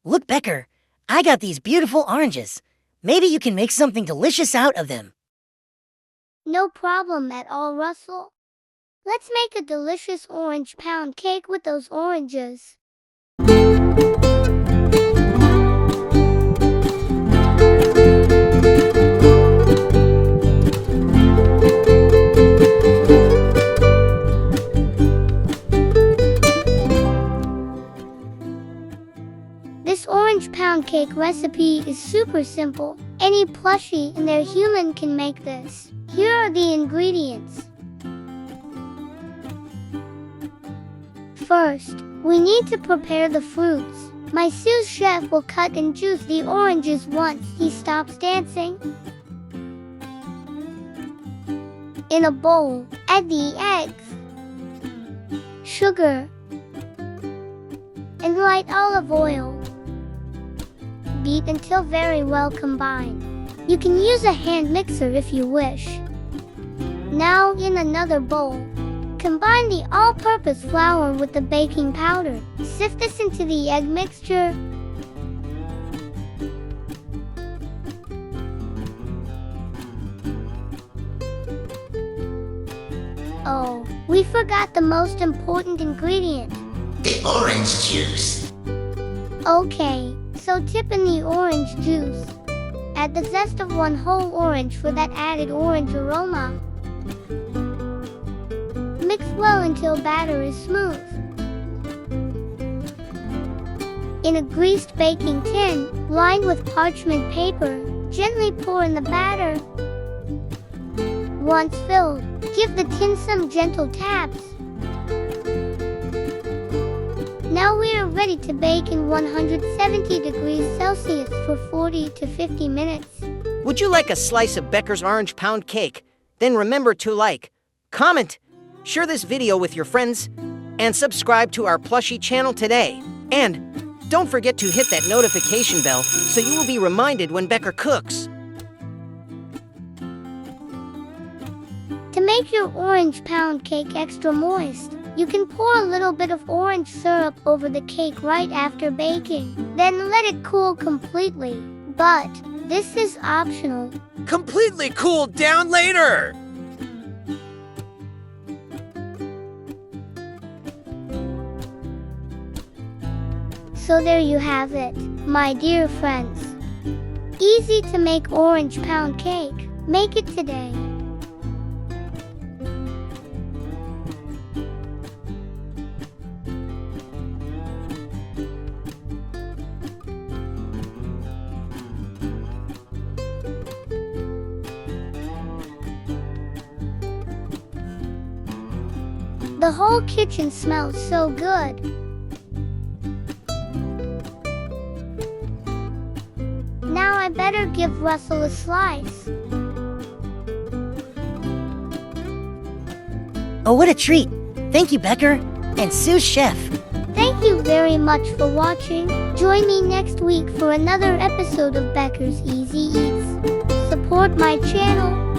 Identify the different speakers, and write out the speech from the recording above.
Speaker 1: Look, Becker, I got these beautiful oranges. Maybe you can make something delicious out of them.
Speaker 2: No problem at all, Russell. Let's make a delicious orange pound cake with those oranges. This orange pound cake recipe is super simple. Any plushie and their human can make this. Here are the ingredients. First, we need to prepare the fruits. My sous chef will cut and juice the oranges once he stops dancing. In a bowl, add the eggs, sugar, and light olive oil. Beat until very well combined. You can use a hand mixer if you wish. Now in another bowl, combine the all-purpose flour with the baking powder. Sift this into the egg mixture. Oh, we forgot the most important ingredient.
Speaker 3: The orange juice.
Speaker 2: Okay, so tip in the orange juice. Add the zest of one whole orange for that added orange aroma. Mix well until batter is smooth. In a greased baking tin, lined with parchment paper, gently pour in the batter. Once filled, give the tin some gentle taps. Now we are ready to bake in 170 degrees Celsius for 40 to 50 minutes.
Speaker 4: Would you like a slice of Becker's Orange Pound Cake? Then remember to like, comment, share this video with your friends, and subscribe to our Plushie channel today. And don't forget to hit that notification bell so you will be reminded when Becker cooks.
Speaker 2: To make your orange pound cake extra moist, you can pour a little bit of orange syrup over the cake right after baking. Then let it cool completely. But this is optional.
Speaker 5: Completely cooled down later!
Speaker 2: So there you have it, my dear friends. Easy to make orange pound cake. Make it today. The whole kitchen smells so good. Now I better give Russell a slice.
Speaker 1: Oh, what a treat. Thank you, Becker, and sous chef.
Speaker 2: Thank you very much for watching. Join me next week for another episode of Becker's Easy Eats. Support my channel.